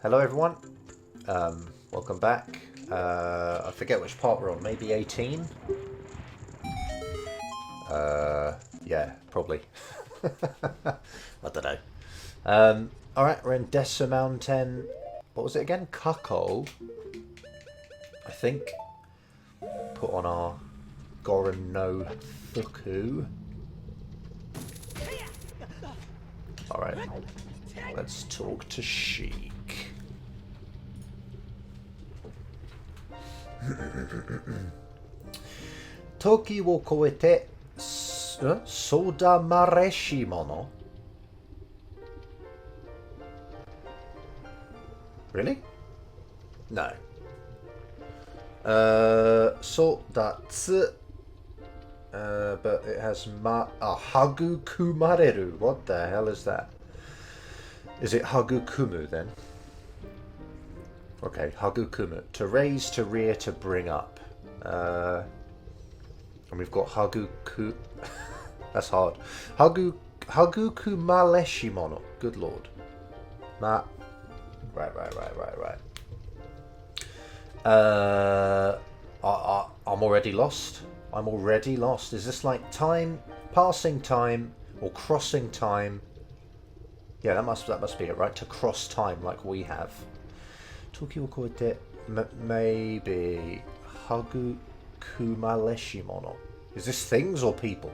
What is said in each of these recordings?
Hello everyone, welcome back. I forget which part we're on, maybe 18? Yeah, probably. I don't know. Alright, we're in Dessa Mountain. What was it again? Kako. I think. Put on our Goron no Fuku. Alright, let's talk to Sheik. Toki wo koete soda mareshi mono. Really? No. Sodatsu. But it has hagu kumareru. What the hell is that? Is it hagu kumu then? Okay, hagu kumu. To raise, to rear, to bring up. And we've got hagu ku. That's hard. Hagu kumaleshi mono. Good lord. Right. I'm already lost. I'm already lost. Is this like time, passing time, or crossing time? Yeah, that must be it, right? To cross time like we have. Toki wo koete, maybe hagu kumaleshi mono. Is this things or people?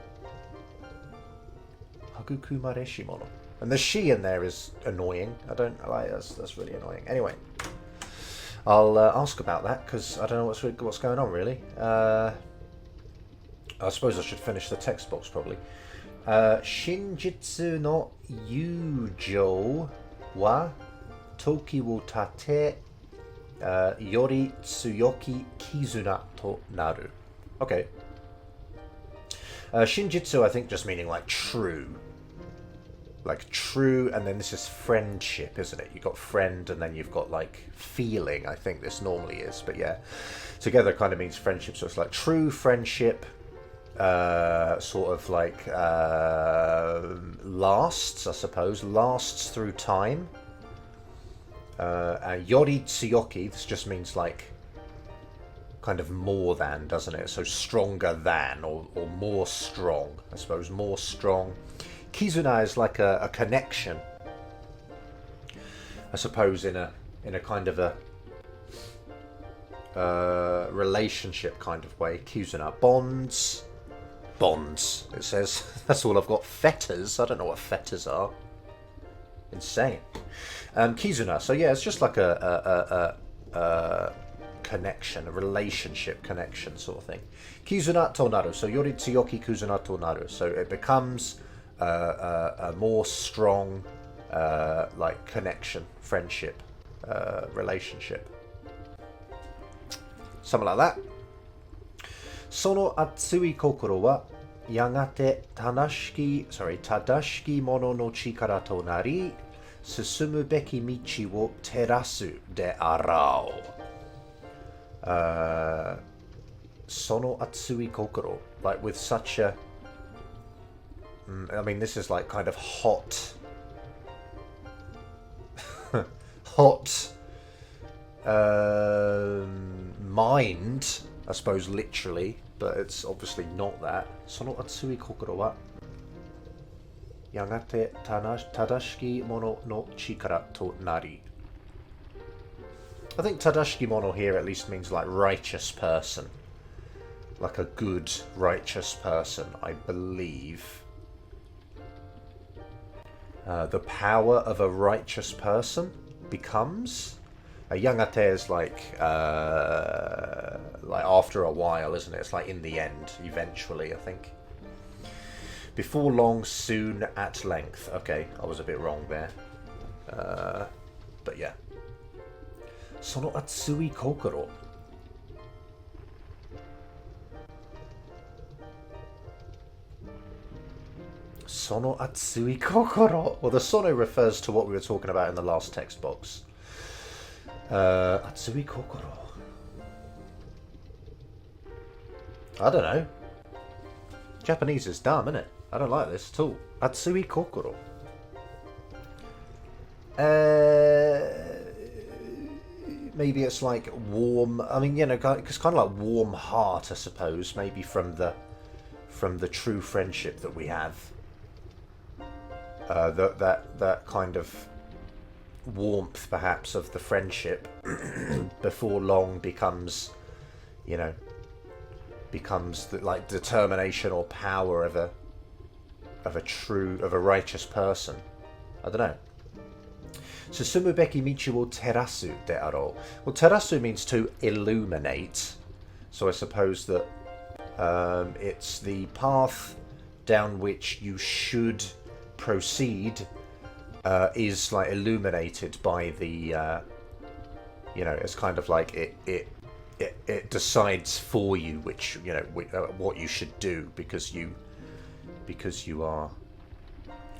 Hagu kumareshi mono. And the she in there is annoying. I don't like that's really annoying. Anyway, I'll ask about that because I don't know what's going on really. I suppose I should finish the text box probably. Shinjitsu no yujo wa toki wo tate yori tsuyoki kizuna to naru. Okay. Shinjitsu I think just meaning like true. Like true, and then this is friendship, isn't it? You've got friend, and then you've got like feeling, I think this normally is, but yeah. Together kind of means friendship, so it's like true friendship, sort of like lasts, I suppose, lasts through time. Yori tsuyoki, this just means like kind of more than, doesn't it? So stronger than, or more strong, I suppose, more strong. Kizuna is like a connection, I suppose, in a kind of a relationship kind of way. Kizuna, bonds, it says. That's all I've got. Fetters, I don't know what fetters are. Insane. Kizuna, so yeah, it's just like a connection, a relationship connection sort of thing. Kizuna to naru, so yori tsuyoki kizuna to naru, so it becomes a more strong like connection, friendship, relationship, something like that. Sono atsui kokoro wa yagate tadashiki mono no chikara to nari susumu beki michi wo terasu de arao. Sono atsui kokoro, like with such a, I mean, this is like kind of hot, mind, I suppose, literally, but it's obviously not that. Sono atsui kokoro wa yagate tadashiki mono no chikara to nari. I think tadashiki mono here at least means like righteous person, like a good righteous person, I believe. The power of a righteous person becomes a yagate is like after a while, isn't it? It's like in the end, eventually, I think. Before long, soon, at length. Okay, I was a bit wrong there. But yeah. Sono atsui kokoro. Sono atsui kokoro. Well, the sono refers to what we were talking about in the last text box. Atsui kokoro. I don't know. Japanese is dumb, isn't it? I don't like this at all. Atsui kokoro. maybe it's like warm. I mean, you know, it's kind of like warm heart, I suppose. Maybe from the true friendship that we have. That kind of warmth, perhaps, of the friendship before long becomes, you know, becomes the, like, determination or power of a righteous person. I don't know. Susumubeki michi wo terasu de aro. Well, terasu means to illuminate. So I suppose that it's the path down which you should proceed is like illuminated by the you know, it's kind of like it decides for you which, you know, what you should do because you are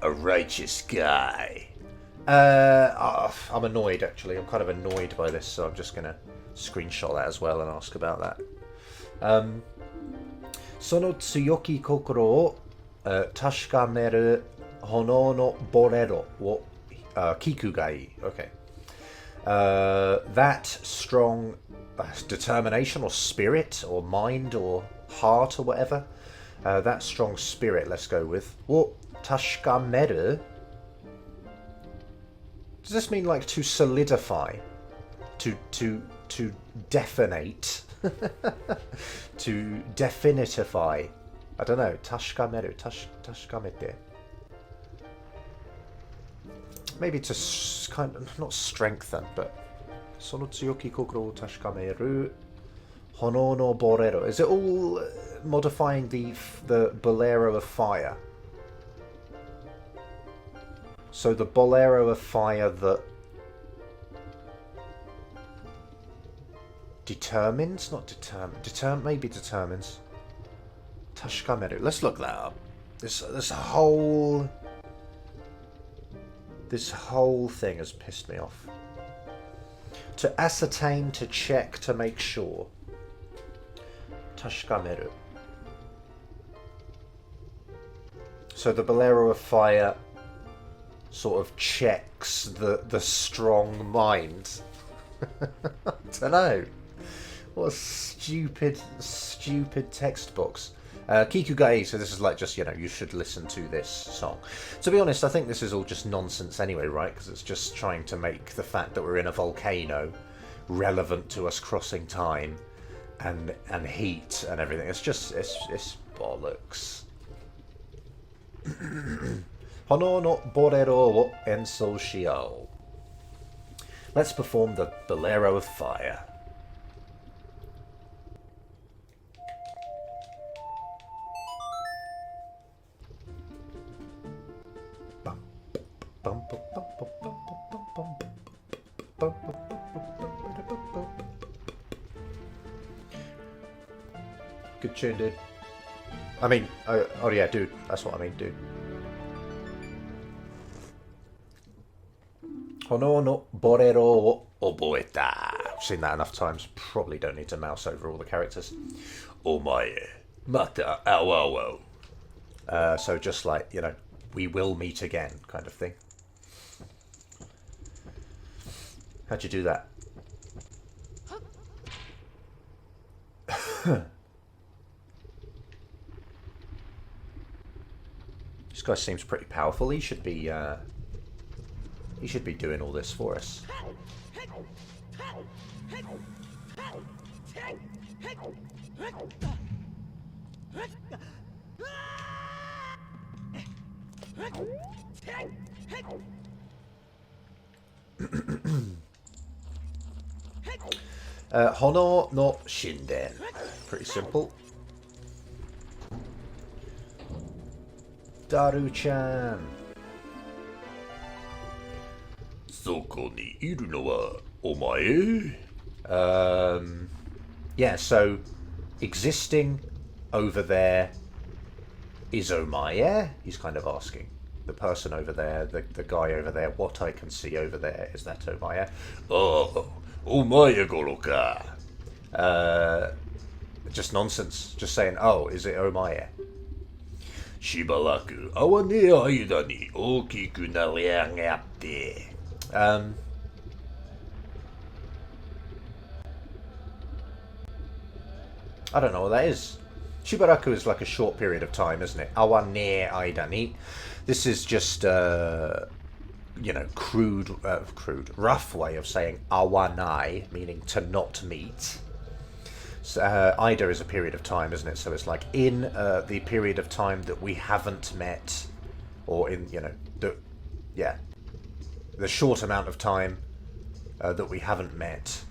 a righteous guy. I'm annoyed, actually. I'm kind of annoyed by this, so I'm just gonna screenshot that as well and ask about that. Sono tsuyoki kokoro o tashikameru hono no borero wo kiku ga ii. Okay. That strong determination or spirit or mind or heart or whatever, that strong spirit, let's go with wo tashikameru. Does this mean like to solidify, to definite, to definitify? I don't know. Tashikameru, tashkamete. Maybe to kind of not strengthen, but sono tsuyoki kokoro wo tashikameru hono no borero. Is it all modifying the bolero of fire? So the bolero of fire that determines, not maybe determines. Tashikameru. Let's look that up. This whole thing has pissed me off. To ascertain, to check, to make sure. Tashikameru. So the bolero of fire sort of checks the strong mind. I don't know. What a stupid textbooks. Kikugai, so this is like just, you know, you should listen to this song. To be honest, I think this is all just nonsense anyway, right? Because it's just trying to make the fact that we're in a volcano relevant to us crossing time and heat and everything. It's just, it's bollocks. Hono no borero wo ensou shiyou. Let's perform the bolero of fire. Good tune, dude. I mean, oh yeah, dude. That's what I mean, dude. Hono no borero wo oboeta. I've seen that enough times. Probably don't need to mouse over all the characters. Omae mata awawo. So just like, you know, we will meet again kind of thing. How'd you do that? This guy seems pretty powerful. He should be doing all this for us. Hono no shinden. Pretty simple. Daru-chan. Soko ni iru no wa omae? Yeah, so existing over there is omae? He's kind of asking. The person over there, the guy over there, what I can see over there, is that omae? Oh, omae goro ka. Just nonsense. Just saying, oh, is it omae? Shibaraku awa ne aida ni okiku nariagatte. I don't know what that is. Shibaraku is like a short period of time, isn't it? Awa ne aida ni. This is just, crude, rough way of saying awanai, meaning to not meet. So, Ida is a period of time, isn't it? So it's like in the period of time that we haven't met, or in, the short amount of time that we haven't met.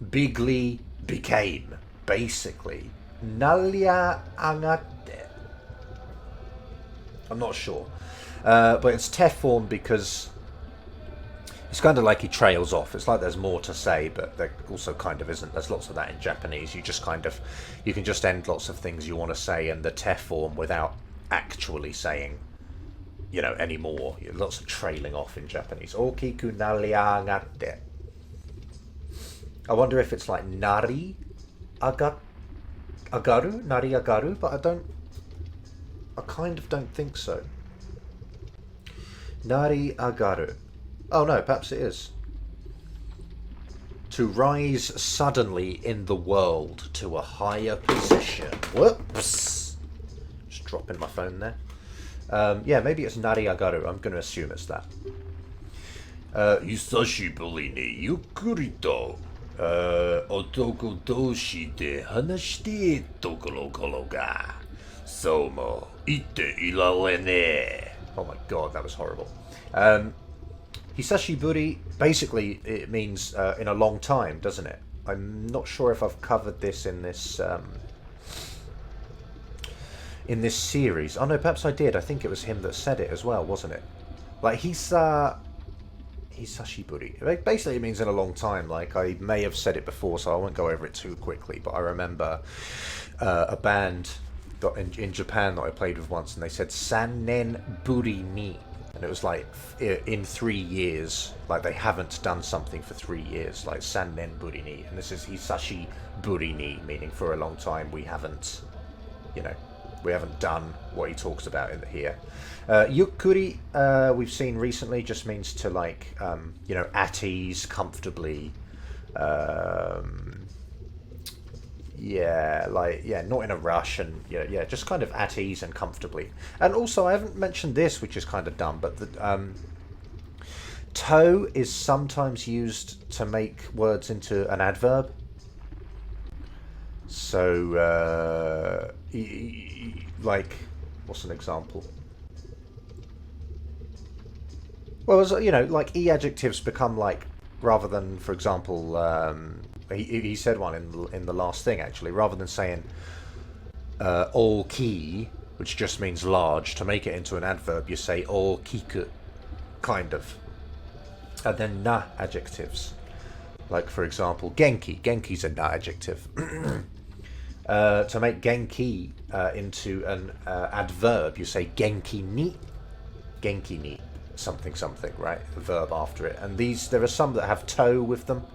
Bigly became, basically. Nalia angate. I'm not sure. But it's te form because it's kind of like he trails off. It's like there's more to say, but there also kind of isn't. There's lots of that in Japanese. You can just end lots of things you want to say in the te form without actually saying, any more. Lots of trailing off in Japanese. Okiku nariagate. I wonder if it's like nari nari agaru, but I kind of don't think so. Nari agaru. Oh no, perhaps it is. To rise suddenly in the world to a higher position. Whoops! Just dropping my phone there. Maybe it's nari agaru. I'm going to assume it's that. Hisashiburi ni yukkuri to otoko doushi de hanashite tokoro koro ga soumo ite irawe ne. Oh my god, that was horrible. Hisashiburi, basically it means in a long time, doesn't it? I'm not sure if I've covered this in this series. Oh no, perhaps I did. I think it was him that said it as well, wasn't it? Like Hisashiburi. Basically it means in a long time. Like I may have said it before, so I won't go over it too quickly, but I remember a band in Japan that I played with once, and they said Sannen Buri ni, and it was like in 3 years, like they haven't done something for 3 years, like Sannen Buri ni, and this is Hisashi Buri ni, meaning for a long time we haven't done what he talks about in here. Yukkuri, we've seen recently, just means to like at ease, comfortably. Not in a rush, and just kind of at ease and comfortably. And also, I haven't mentioned this, which is kind of dumb, but the to is sometimes used to make words into an adverb. So, like, what's an example? Well, like e-adjectives become like, rather than, for example, he said one in the last thing, actually. Rather than saying all key, which just means large, to make it into an adverb, you say all kiku, kind of. And then na adjectives. Like, for example, genki. Genki's a na adjective. To make genki into an adverb, you say genki ni. Genki ni. Something, right? The verb after it. And there are some that have to with them.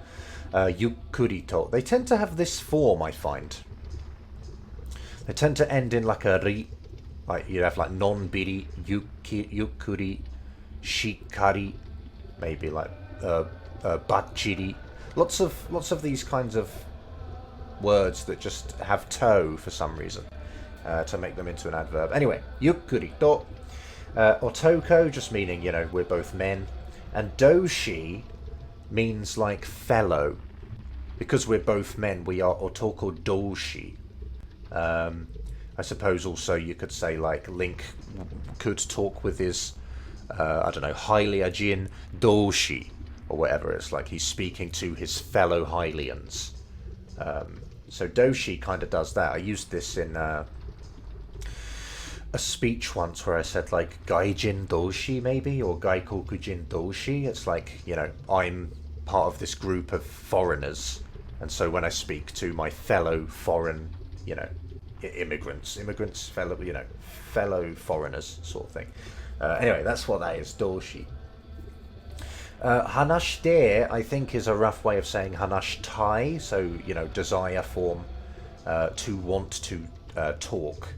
Yukkuri to. They tend to have this form, I find. They tend to end in like a ri. Like you have like non-biri, yukkuri, shikari, maybe like bachiri. Lots of these kinds of words that just have to for some reason to make them into an adverb. Anyway, yukkuri to. Otoko, just meaning, we're both men. And doshi means like fellow. Because we're both men, we are otoko doshi. I suppose also you could say like Link could talk with his, highly Hylian doshi, or whatever. It's like he's speaking to his fellow Hylians. So doshi kind of does that. I used this in a speech once where I said like gaijin doshi maybe, or gaikokujin doshi. It's like, I'm part of this group of foreigners, and so when I speak to my fellow foreign, immigrants, fellow foreigners, sort of thing. Anyway, that's what that is, doshi. Hanashite, I think, is a rough way of saying hanashitai, so, desire form, to want to talk.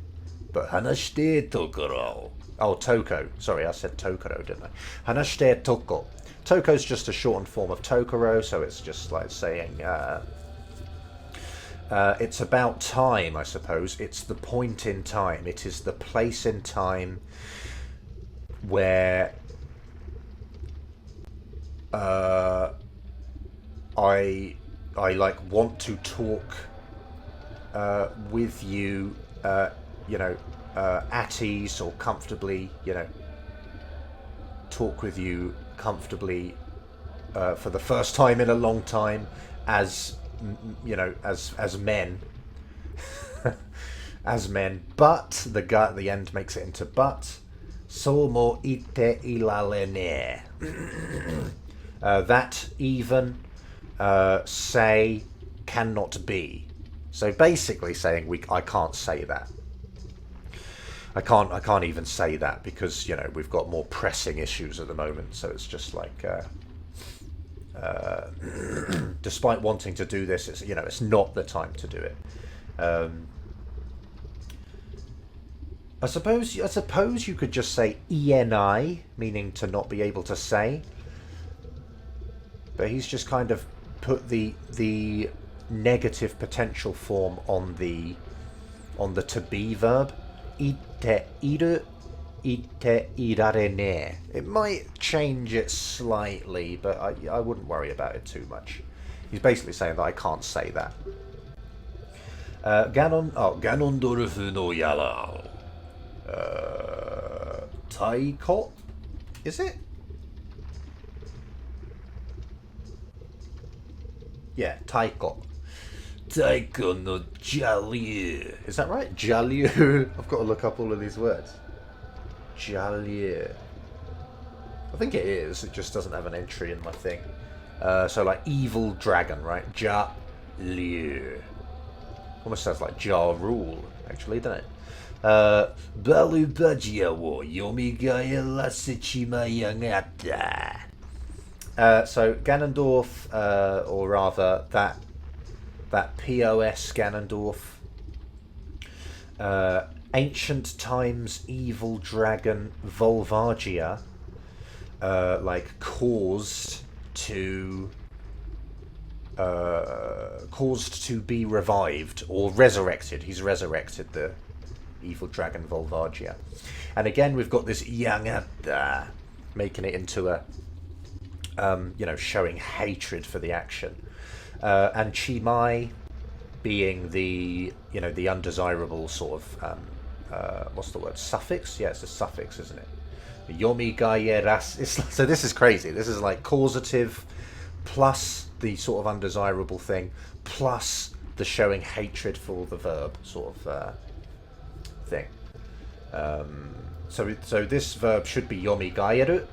But hanashite tokoro. Oh, toko. Sorry, I said tokoro, didn't I? Hanashite toko. Toko's just a shortened form of tokoro, so it's just like saying It's about time, I suppose. It's the point in time. It is the place in time where I like want to talk with you, at ease or comfortably, talk with you comfortably for the first time in a long time, as as men, as men. But the end makes it into but. Somo ite ilalene. That even say cannot be. So basically saying I can't say that. I can't even say that because we've got more pressing issues at the moment. So it's just like, despite wanting to do this, it's not the time to do it. I suppose you could just say ENI, meaning to not be able to say. But he's just kind of put the negative potential form on the to be verb. Ite iru, ite irarene. It might change it slightly, but I wouldn't worry about it too much. He's basically saying that I can't say that. Ganondorfu no yara. Taiko? Is it? Yeah, Taiko. Taiko no Jalyu. Is that right? Jalyu. I've got to look up all of these words. Jalyu. I think it is. It just doesn't have an entry in my thing. So like evil dragon, right? Jalyu. Almost sounds like Ja Rule, actually, doesn't it? Balu Bajia wo yomigae lasechima yangata. So Ganondorf, or rather that POS Ganondorf, ancient times evil dragon Volvagia, caused to be revived or resurrected. He's resurrected the evil dragon Volvagia, and again we've got this yangata, making it into a showing hatred for the action, and Chimai being the undesirable sort of what's the word, suffix? Yeah, it's a suffix, isn't it? Yomi gayeras. So this is crazy. This is like causative plus the sort of undesirable thing plus the showing hatred for the verb sort of thing. So this verb should be yomi gayeru,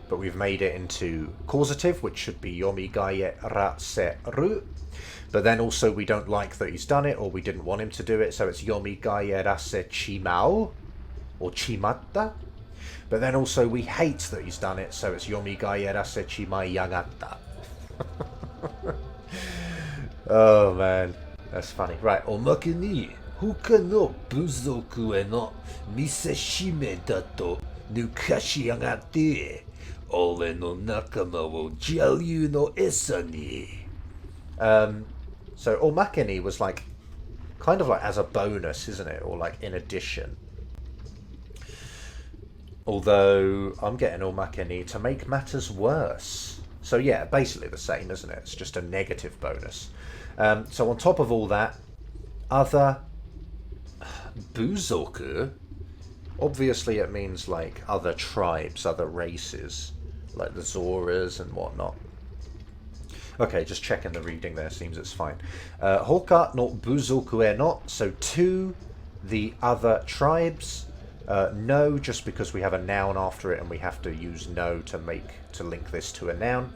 but we've made it into causative, which should be yomi gayeraseru. But then also we don't like that he's done it, or we didn't want him to do it, so it's yomi gayerase chimao or chimatta. But then also we hate that he's done it, so it's yomi gayerase chimai yagata. Oh man, that's funny. Right, omake ni huka no buzoku e no miseshime dato nukashi yagate ore no nakama wo jalyu no esa ni. So omakeni was like kind of like as a bonus, isn't it, or like in addition. Although I'm getting omakeni to make matters worse. So yeah, basically the same, isn't it? It's just a negative bonus. So on top of all that, other buzoku, obviously it means like other tribes, other races, like the Zoras and whatnot. Okay, just checking the reading there, seems it's fine. Hoka no buzoku e no, so to the other tribes. No, just because we have a noun after it and we have to use no to link this to a noun.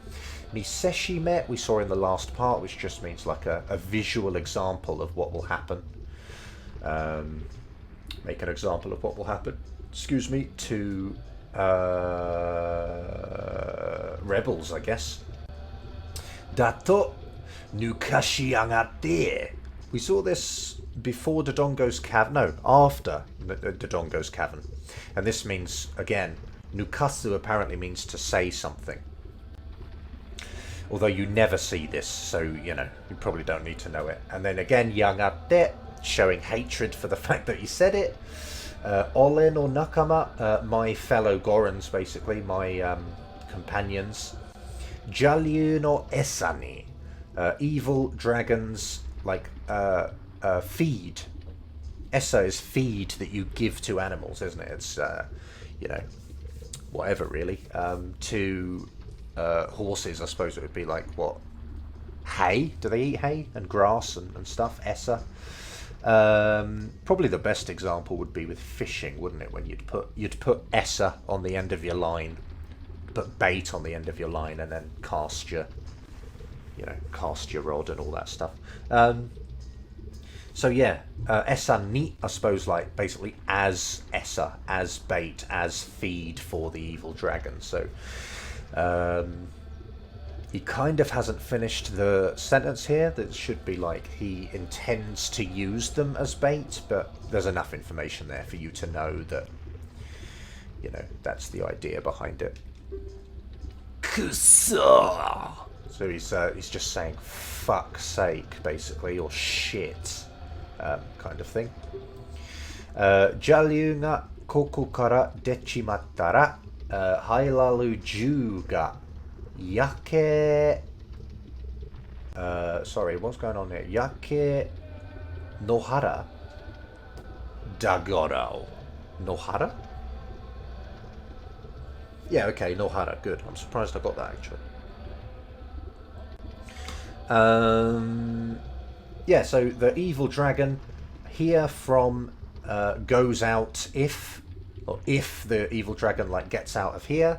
Miseshime we saw in the last part, which just means like a visual example of what will happen. Make an example of what will happen. Excuse me, to rebels, I guess. Dato nukashi agate. We saw this before Dodongo's cavern. No, after Dodongo's cavern. And this means, again, nukasu apparently means to say something. Although you never see this, so, you know, you probably don't need to know it. And then again, yangate, showing hatred for the fact that he said it. Ole no nakama, my fellow Gorons, basically, my companions. Jalyu no esani, evil dragons, like, feed. Essa is feed that you give to animals, isn't it? It's, you know, whatever, really. To horses, I suppose it would be like, what? Hay? Do they eat hay and grass and stuff? Essa. Probably the best example would be with fishing, wouldn't it? When you'd put essa on the end of your line, put bait on the end of your line, and then cast your rod and all that stuff. So yeah, essa ni, I suppose, like basically as essa, as bait, as feed for the evil dragon. So he kind of hasn't finished the sentence here. That should be like he intends to use them as bait, but there's enough information there for you to know that, you know, that's the idea behind it. Kusa. So he's just saying fuck's sake, basically, or shit, kind of thing. Jalyu ga koko kara dechimattara hairaru Ju ga yake. Sorry, what's going on here? Yake nohara dagorao. Nohara? Yeah, okay, Nohara, good. I'm surprised I got that, actually. Yeah, so the evil dragon here from goes out if the evil dragon like gets out of here.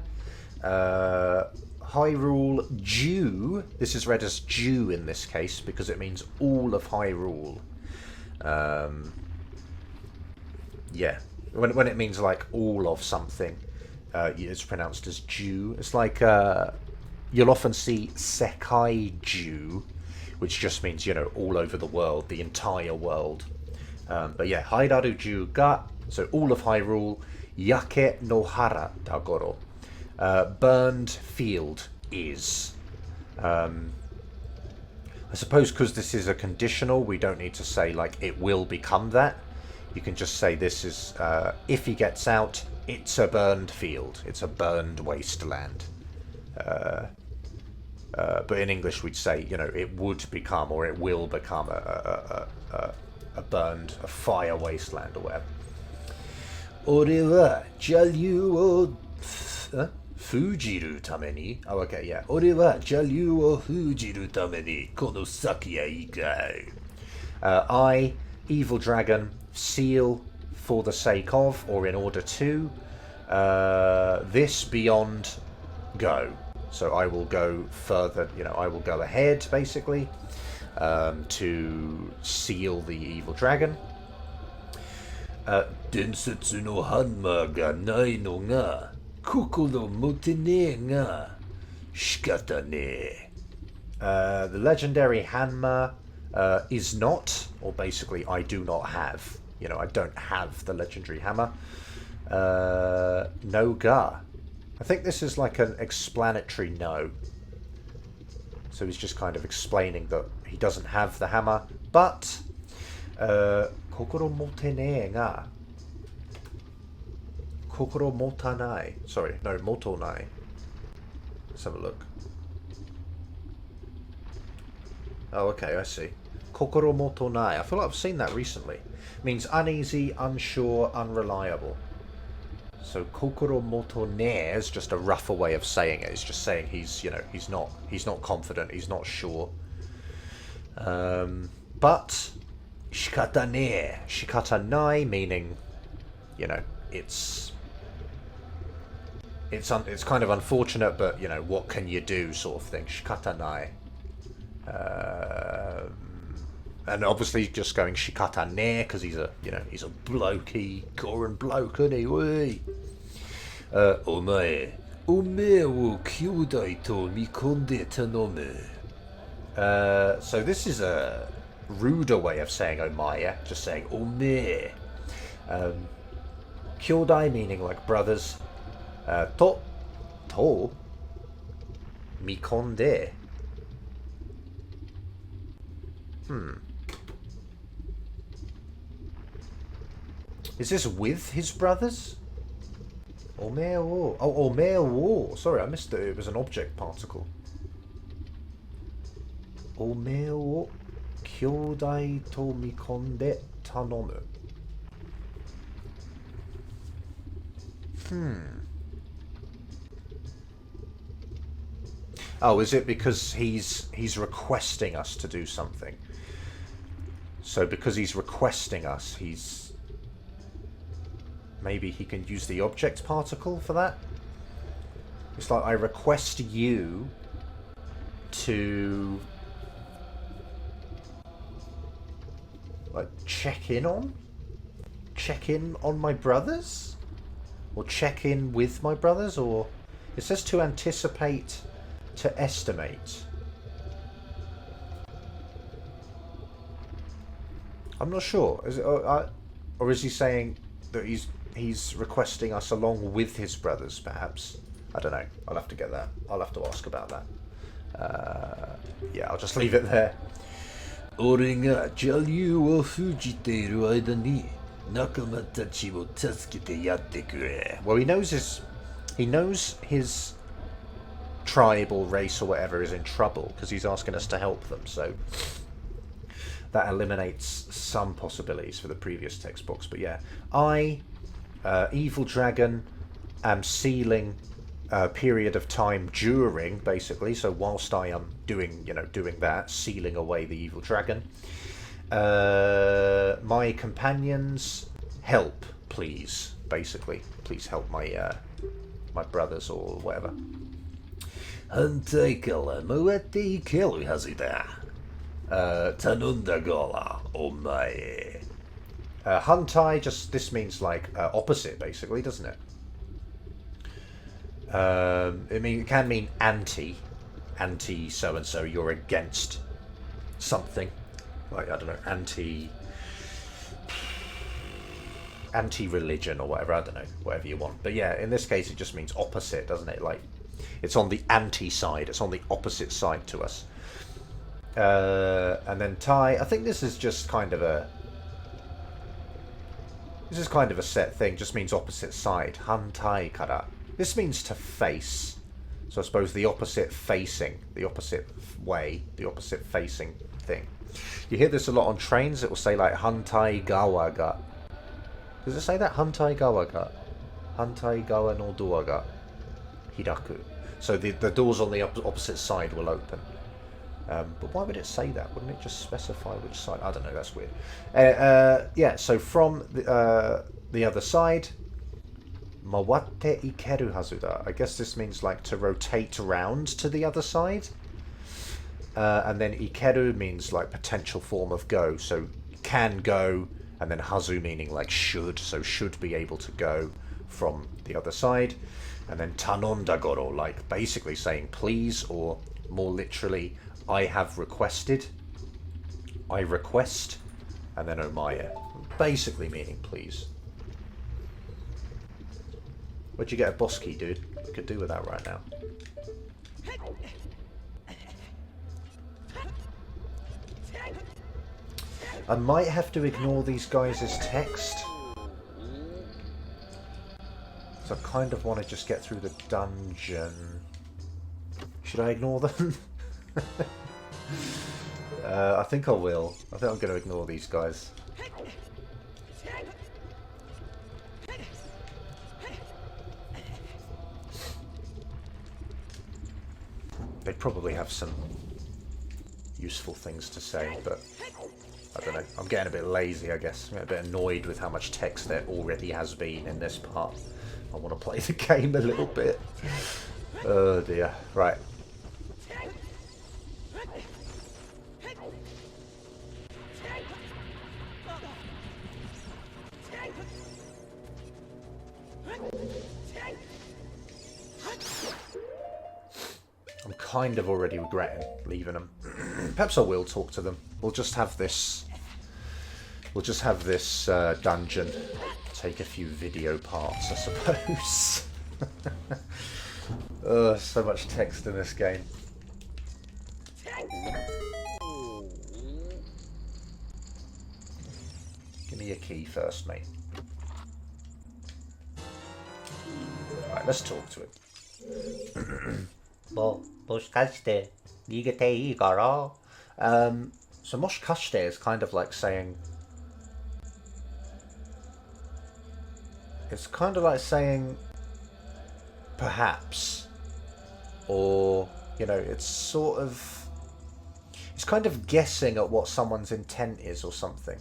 Hyrule Jew. This is read as Jew in this case because it means all of Hyrule. Yeah, when it means like all of something, it's pronounced as Jew. It's like you'll often see Sekai Jew, which just means, you know, all over the world, the entire world. But yeah, Hairaru Ju ga, so all of Hyrule, Yake nohara dagoro, burned field is. I suppose because this is a conditional, we don't need to say like it will become that. You can just say this is, if he gets out, it's a burned field. It's a burned wasteland. But in English we'd say, you know, it would become or it will become a fire wasteland or whatever. Ore wa jalyu o fujiru tame ni. Oh, okay, yeah. Ore wa jalyu o fujiru tame ni kono saki e ikai. I, evil dragon, seal for the sake of, or in order to, this beyond go. So I will go further, you know, I will go ahead, basically, to seal the evil dragon. Densetsu no hanma ga nai no ga kokoro motene ga shikata ne. The legendary Hanma is not, or basically I do not have. You know, I don't have the legendary hammer. No ga. I think this is like an explanatory no. So he's just kind of explaining that he doesn't have the hammer, but kokoro motene ga. Kokoro motanai. Sorry, no, motonai. Let's have a look. Oh, okay, I see. Kokoro motonai. I feel like I've seen that recently. It means uneasy, unsure, unreliable. So kokoro motone is just a rougher way of saying it. It's just saying he's, you know, he's not confident, he's not sure. But shikata ne, shikata nai, meaning, you know, it's kind of unfortunate, but you know, what can you do, sort of thing. Shikata nai. And obviously just going shikata ne because he's a blokey Goron bloke, isn't he? Wee. Omae wo kyūdai to mikonde tanome. So this is a ruder way of saying omae, just saying omae. Kyūdai meaning like brothers. To mikonde Is this with his brothers? Ome wo. Oh, ome wo. Sorry, I missed it. It was an object particle. Ome wo kyōdai to mikonde tanomu. Oh, is it because he's requesting us to do something? So because he's requesting us, maybe he can use the object particle for that? It's like, I request you to like check in on my brothers? Or check in with my brothers? Or it says to anticipate, to estimate. I'm not sure. Is it, or is he saying that he's requesting us along with his brothers, perhaps? I don't know. I'll have to get that. I'll have to ask about that. Yeah, I'll just leave it there. Well, he knows his tribe or race or whatever is in trouble because he's asking us to help them. So that eliminates some possibilities for the previous text box. But yeah, I, evil dragon, am sealing a period of time during, basically. So whilst I am doing that, sealing away the evil dragon. My companions, help, please. Basically, please help my my brothers or whatever. Hantai kala muati kelu hazida. Tanunda gola omae. Hantai, this means like opposite, basically, doesn't it? It can mean anti so and so. You're against something, like, I don't know, anti-religion or whatever. I don't know, whatever you want. But yeah, in this case, it just means opposite, doesn't it? Like, it's on the anti side. It's on the opposite side to us. And then Tai, I think this is just kind of a set thing. Just means opposite side. Hantai kara. This means to face. So I suppose the opposite facing, the opposite way, the opposite facing thing. You hear this a lot on trains. It will say like Hantai gawa ga. Does it say that? Hantai gawa ga. Hantai gawa no doa ga hiraku. So the doors on the opposite side will open. But why would it say that? Wouldn't it just specify which side? I don't know. That's weird. Yeah. So from the other side. Mawatte ikeru hazuda. I guess this means like to rotate around to the other side. And then ikeru means like potential form of go. So can go, and then hazu meaning like should. So should be able to go from the other side. And then tanonda goro, like basically saying please, or more literally, I have requested. I request. And then omae. Basically meaning please. Where'd you get a boss key, dude? You could do with that right now. I might have to ignore these guys' text. So I kind of want to just get through the dungeon. Should I ignore them? I think I will. I think I'm going to ignore these guys. They probably have some useful things to say, but I don't know. I'm getting a bit lazy, I guess. I'm getting a bit annoyed with how much text there already has been in this part. I want to play the game a little bit. Oh dear. Right. I'm kind of already regretting leaving them. Perhaps I will talk to them. We'll just have this. We'll just have this dungeon take a few video parts, I suppose. So much text in this game. Give me a key first, mate. Right, let's talk to him. So moshkashite is kind of like saying... It's kind of like saying perhaps, or, you know, it's sort of... It's kind of guessing at what someone's intent is or something.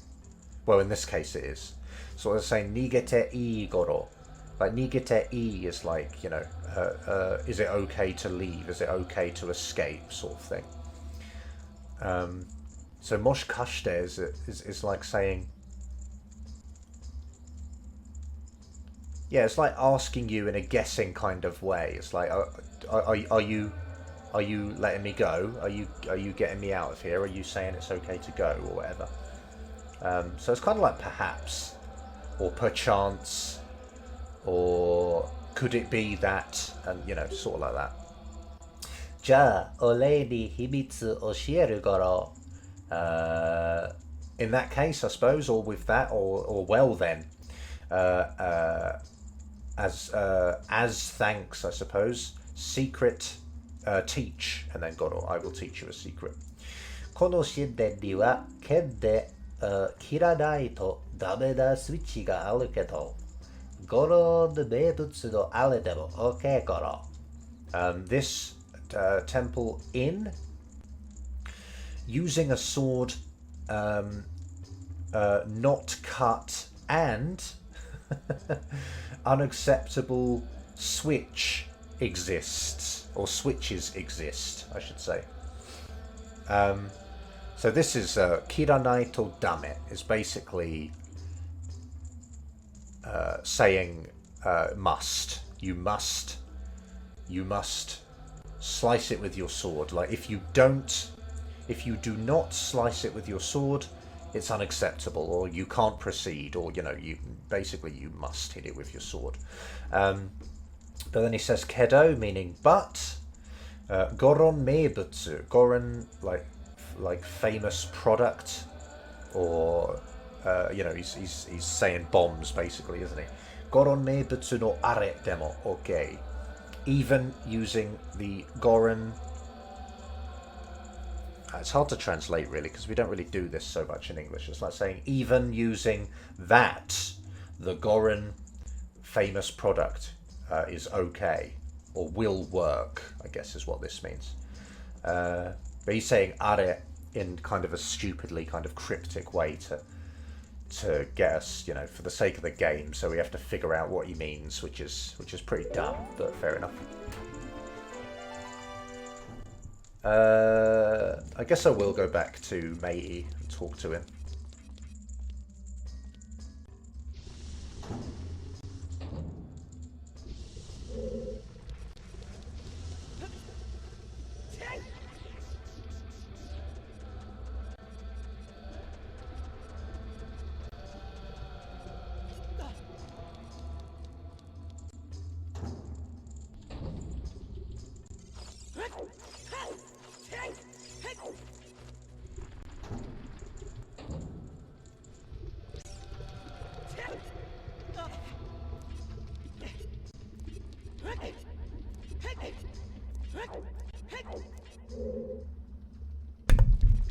Well, in this case it is. Sort of saying nigete ii goro. Like nigete ii is like, you know, is it okay to leave? Is it okay to escape, sort of thing. So moshkashite is like saying... Yeah, it's like asking you in a guessing kind of way. It's like, are you letting me go? Are you getting me out of here? Are you saying it's okay to go or whatever? So it's kind of like perhaps, or perchance, or could it be that, and you know, sort of like that. じゃあ、俺に秘密教えるから. In that case, I suppose, or with that, or well then. As thanks, I suppose, secret, teach, and then goro, I will teach you a secret. この神殿には剣で切らないとダメなスイッチがあるけど、ゴロの名物のあれでも OK ゴロ。This temple in using a sword, not cut, and unacceptable switch exists, or switches exist, I should say. So this is kiranai to dame, is basically saying must. You must slice it with your sword. Like if you do not slice it with your sword, it's unacceptable, or you can't proceed, or you know, you must hit it with your sword. But then he says kedo, meaning but. Goron meibutsu, goron like famous product, or you know, he's saying bombs basically, isn't he? Goron meibutsu no are demo okay. Even using the goron. It's hard to translate really, because we don't really do this so much in English. It's like saying even using that, the goron famous product is okay, or will work, I guess is what this means. But he's saying are in kind of a stupidly kind of cryptic way to get us, you know, for the sake of the game, so we have to figure out what he means, which is pretty dumb, but fair enough. I guess I will go back to Meiji and talk to him.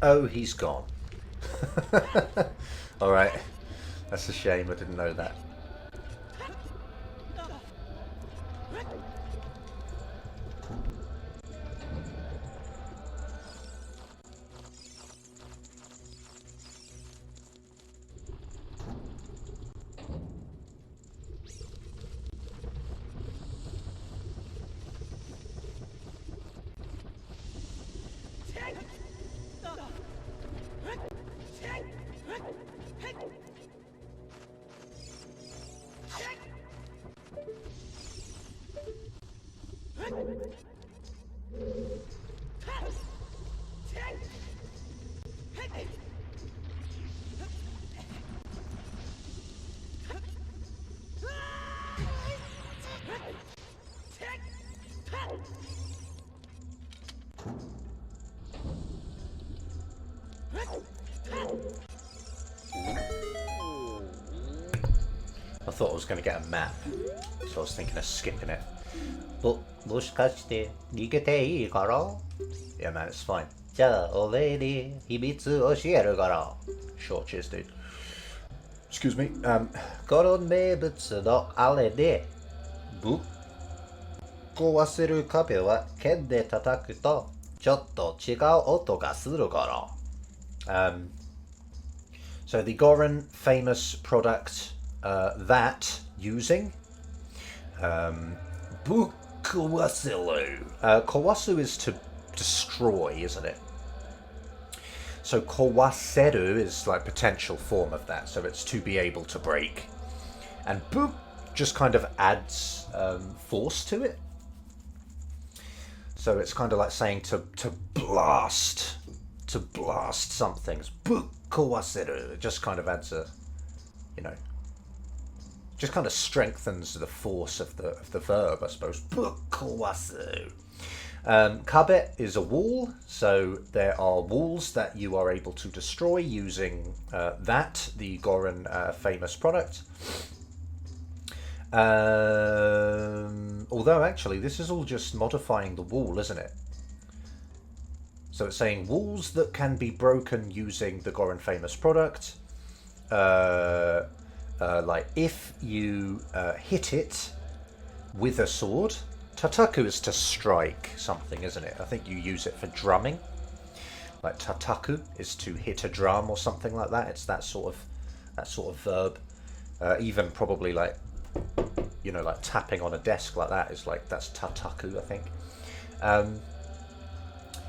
Oh, he's gone. Alright. That's a shame, I didn't know that. thought I was going to get a map, so I was thinking of skipping it. But, もしかして逃げていいから? Yeah, man, it's fine. じゃあ、俺に秘密教えるから. Sure, cheers, dude. Excuse me. この名物のあれで、ぶっ壊せる壁は剣で叩くと、ちょっと違う音がするから. So the Goron famous product that using Kawasu. Kawasu is to destroy, isn't it? So Kawaseru is like potential form of that. So it's to be able to break. And Bu just kind of adds force to it. So it's kind of like saying to blast something. Bu Kawaseru. It just kind of adds a, you know, just kind of strengthens the force of the verb, I suppose. Bu Kawasu. Kabe is a wall, so there are walls that you are able to destroy using that, the Goron famous product. Although actually this is all just modifying the wall, isn't it? So it's saying walls that can be broken using the Goron famous product. Like if you hit it with a sword. Tataku is to strike something, isn't it? I think you use it for drumming. Like tataku is to hit a drum or something like that. It's that sort of verb. Even probably like, you know, like tapping on a desk like that is like, that's tataku, I think.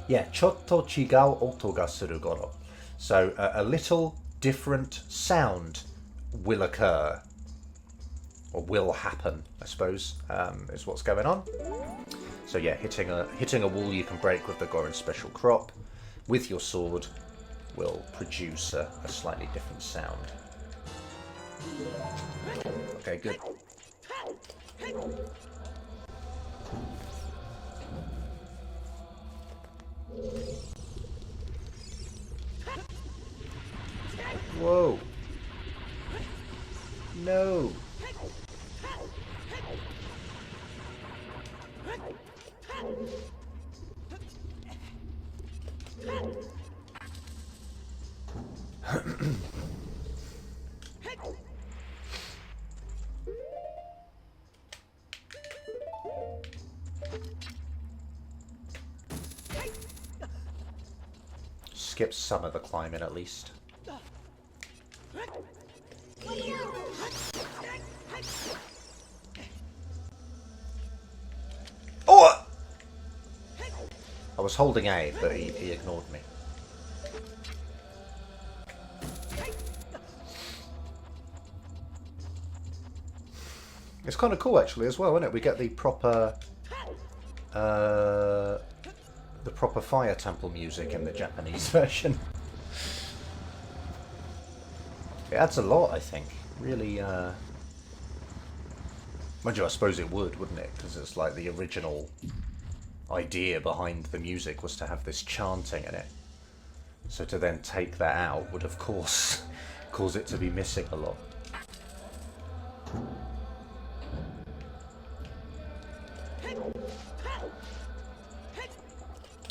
Yeah, chotto chigau oto ga suru goro. So a little different sound will occur. Or will happen, I suppose, is what's going on. So yeah, hitting a wall you can break with the Goron special crop with your sword will produce a slightly different sound. Okay, good. Whoa. No. Skip some of the climbing at least. Oh! I was holding A, but he ignored me. It's kind of cool actually as well, isn't it? We get the proper fire temple music in the Japanese version. It adds a lot, I think. Really, mind you, I suppose it would, wouldn't it? Because it's like the original idea behind the music was to have this chanting in it. So to then take that out would, of course, cause it to be missing a lot.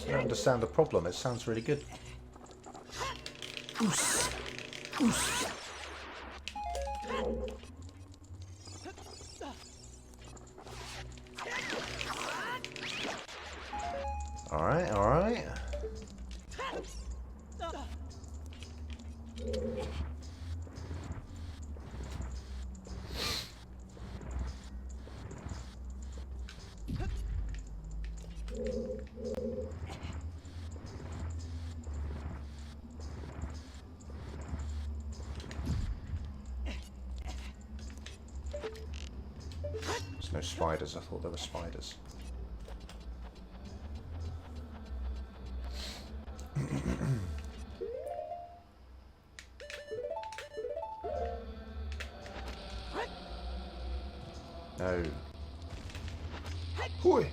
I don't understand the problem. It sounds really good. Alright, alright. There's no spiders. I thought there were spiders. No. Hoi.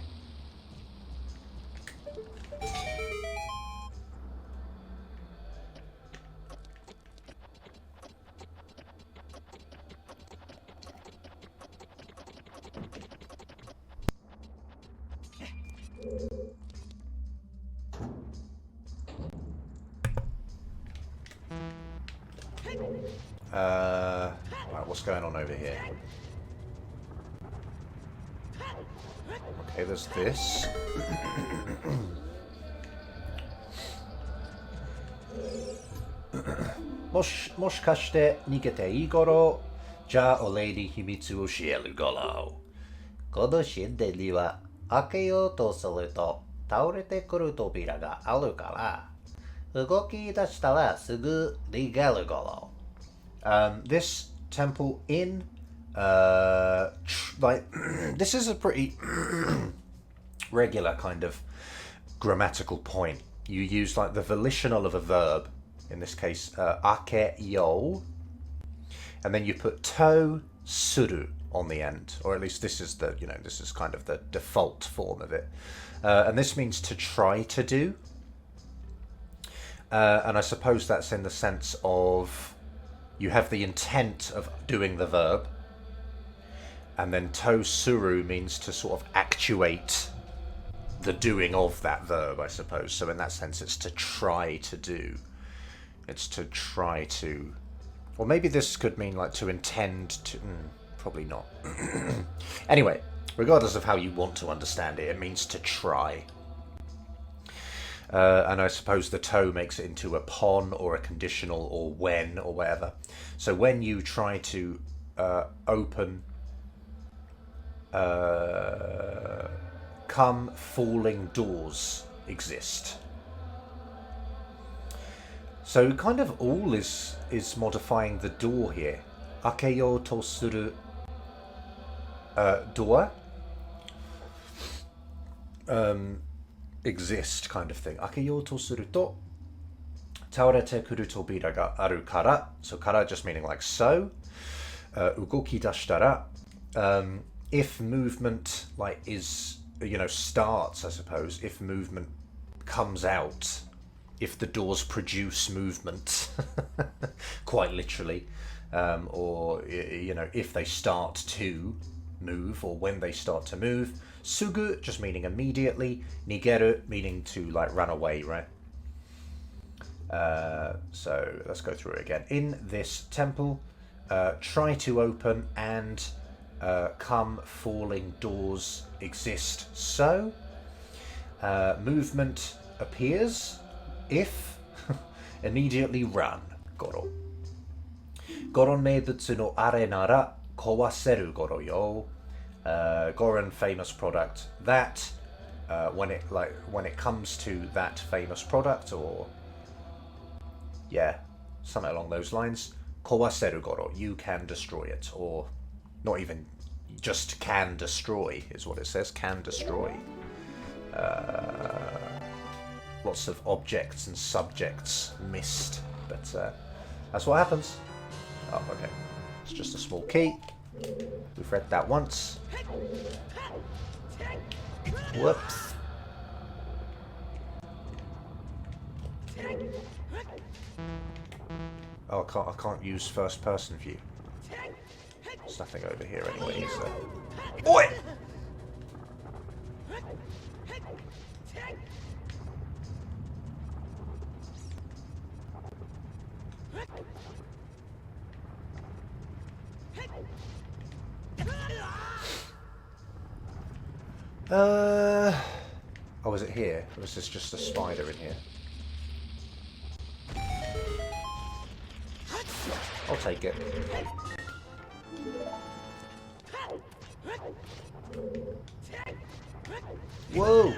Right, what's going on over here? Okay, there's this. Moshikashite nigete ii goro? Ja o lei ni himitsu o shieru goro. Kono shinden ni wa akeyou to suru to taorete kuru tobira ga aru kara. Ugoki dashitara sugu nigeru goro. This temple in like this is a pretty regular kind of grammatical point. You use like the volitional of a verb, in this case ake yo, and then you put to suru on the end, or at least this is the, this is kind of the default form of it, and this means to try to do, and I suppose that's in the sense of you have the intent of doing the verb, and then to suru means to sort of actuate the doing of that verb, I suppose. So in that sense, it's to try to do. It's to try to... Or maybe this could mean like to intend to... probably not. Anyway, regardless of how you want to understand it, it means to try. And I suppose the to makes it into upon or a conditional or when or whatever. So when you try to open... come falling doors exist. So kind of all is modifying the door here. Akeyou to suru door exist kind of thing. Akeyou to suru to taorete kuru tobira ga aru kara. So kara just meaning like so. Ugoki dashitara, if movement like is, starts, I suppose, if movement comes out, if the doors produce movement, quite literally, or, if they start to move, or when they start to move. Sugu, just meaning immediately. Nigeru, meaning to, like, run away, right? So, let's go through it again. In this temple, try to open and come falling doors exist. So, movement appears if immediately run. Goro. Goron meibutsu no are nara kowaseru goro yo. Goron famous product that when it comes to that famous product, or something along those lines, kowaseru goro, you can destroy it, or not even just can destroy is what it says. Can destroy. Lots of objects and subjects missed, but that's what happens. Oh, okay. It's just a small key. We've read that once. Whoops. Oh, I can't use first person view. There's nothing over here anyway, is there? Oi! Oh, is it here? Or is this just a spider in here? I'll take it. Whoa!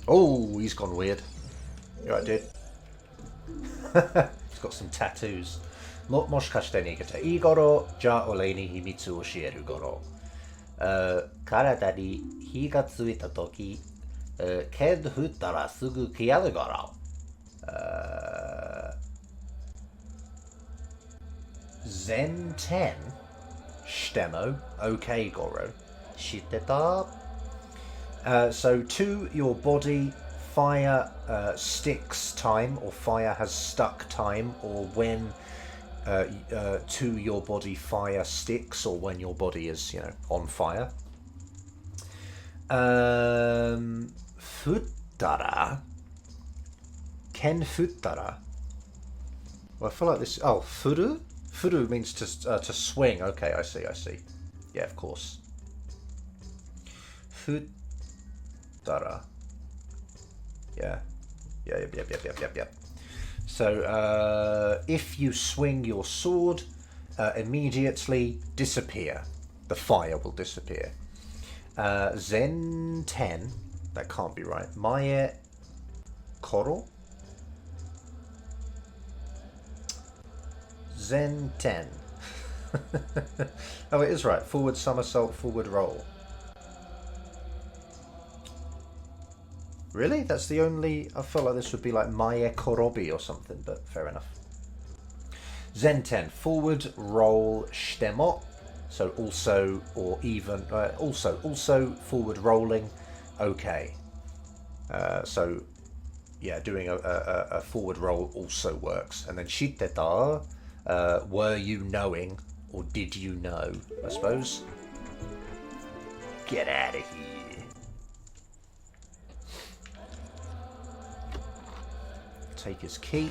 Oh, he's gone weird. You're right, dude. He's got some tattoos. Moshikashite nigete ii goro? Ja orei ni himitsu o shieru goro. Karada ni hi ga tsuita toki, ken futtara sugu kiyaru goro. Zen 10? Shitemo. Okay, Goro. Shiteta. So to your body, fire sticks time, or fire has stuck time, or when to your body fire sticks, or when your body is, you know, on fire. Futtara. Ken futtara. Well, I feel like this. Oh, furu. Furu means to swing. Okay, I see. I see. Yeah, of course. Futtara. Yeah. Yep. So, if you swing your sword, immediately disappear. The fire will disappear. Zen 10. That can't be right. Mae koro? Zen 10. Oh, it is right. Forward somersault, forward roll. Really? That's the only... I felt like this would be like Mae Korobi or something, but fair enough. Zen 10. Forward roll shitemo. So also, or even... also forward rolling. Okay. So, yeah, doing a forward roll also works. And then shiteta, were you knowing, or did you know, I suppose. Get out of here. Take his key.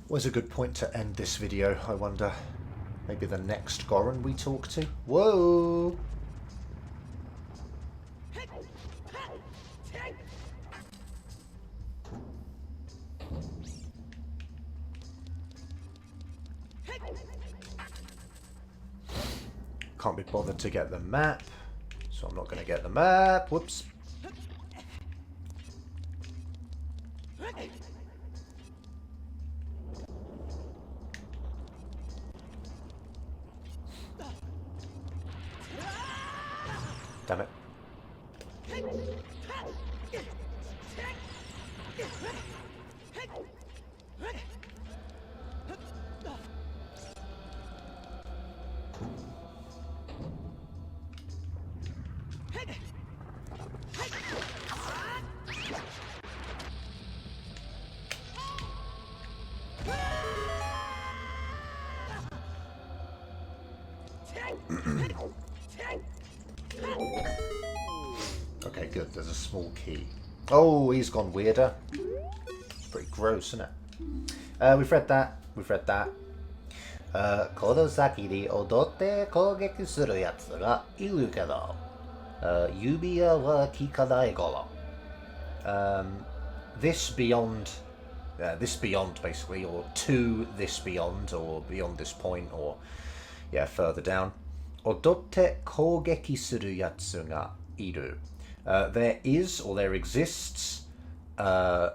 Was a good point to end this video, I wonder. Maybe the next Goron we talk to? Whoa! Can't be bothered to get the map, so I'm not going to get the map. Whoops. Damn it. Okay, good. There's a small key. Oh, he's gone weirder. It's pretty gross, isn't it? We've read that. We've read that. この先に踊って攻撃するやつがいるけど、指輪は効かない頃。This beyond, this beyond basically, or to this beyond, or beyond this point, or yeah, further down. 踊って攻撃するやつがいる。There is, or there exists, a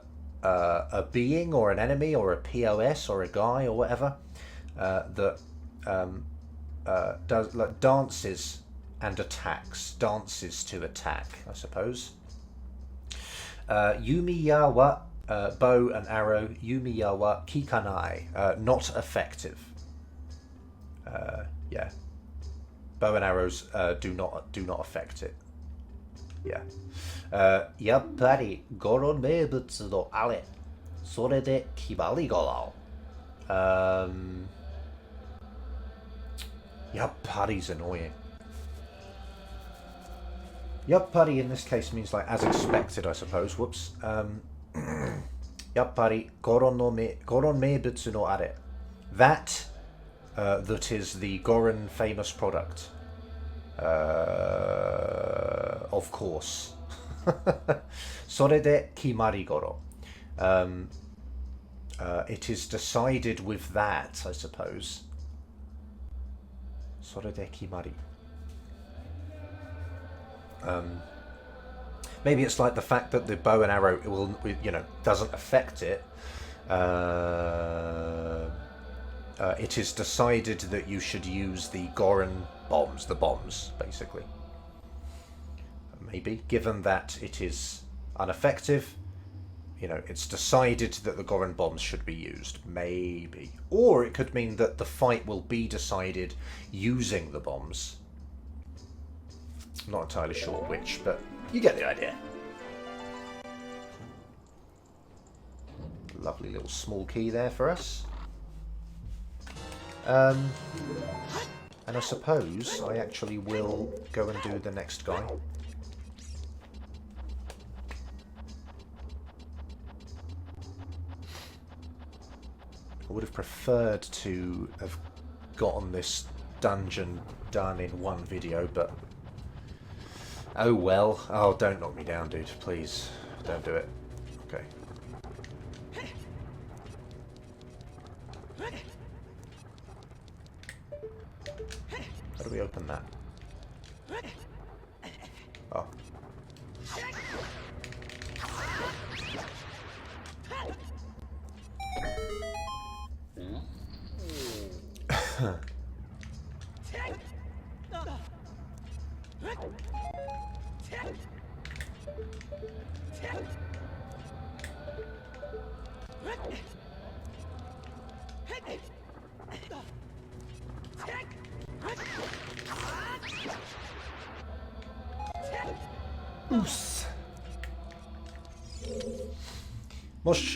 being or an enemy or a POS or a guy or whatever that does like dances and attacks, dances to attack, I suppose. Yumiya wa bow and arrow. Yumiya wa kikanai, not effective. Yeah, bow and arrows do not affect it. Yeah. やっぱりゴロン名物のあれ、それで決まりゴロ。やっぱり is annoying. やっぱり in this case means like as expected, I suppose. Whoops. やっぱりゴロン名物のあれ. That that is the Goron famous product. Of course. それで決まりゴロ. It is decided with that, I suppose. それで決まり. Maybe it's like the fact that the bow and arrow will, you know, doesn't affect it. It is decided that you should use the Goron bombs, the bombs, basically. Maybe, given that it is ineffective, you know, it's decided that the Goron bombs should be used. Maybe. Or it could mean that the fight will be decided using the bombs. I'm not entirely sure which, but You get the idea. Lovely little small key there for us. And I suppose I actually will go and do the next guy. I would have preferred to have gotten this dungeon done in one video, but oh well. Oh, don't knock me down, dude. Please, don't do it. Okay. How do we open that? Oh.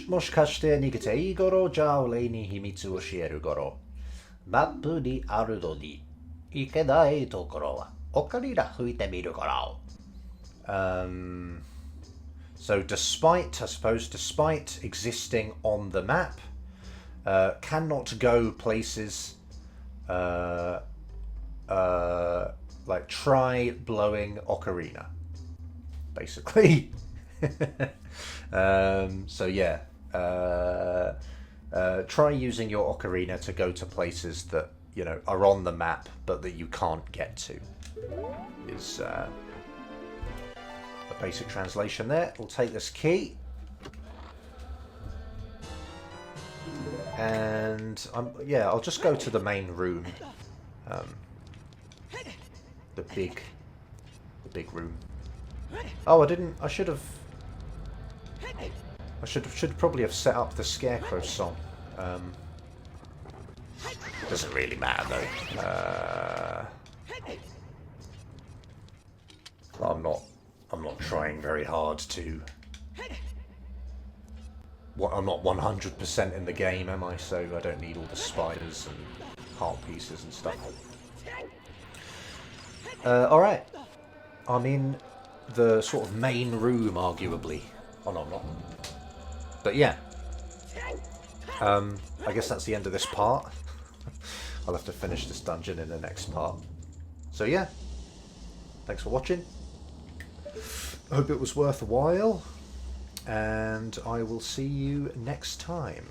もしかして逃げていい頃、じゃあ俺に秘密を教える頃。マップにあるのに行けないところはオカリナ吹いてみるから。So despite, I suppose, despite existing on the map, cannot go places, like try blowing Ocarina, basically. So yeah, try using your Ocarina to go to places that, you know, are on the map but that you can't get to, is a basic translation there. We'll take this key. And yeah, I'll just go to the main room. The big room. Oh, I should probably have set up the Scarecrow song. Doesn't really matter though. I'm not trying very hard to. I'm not 100% in the game, am I? So I don't need all the spiders and heart pieces and stuff. Alright. I'm in the sort of main room, arguably. Oh no, I'm not. But yeah. I guess that's the end of this part. I'll have to finish this dungeon in the next part. So yeah. Thanks for watching. Hope it was worthwhile. And I will see you next time.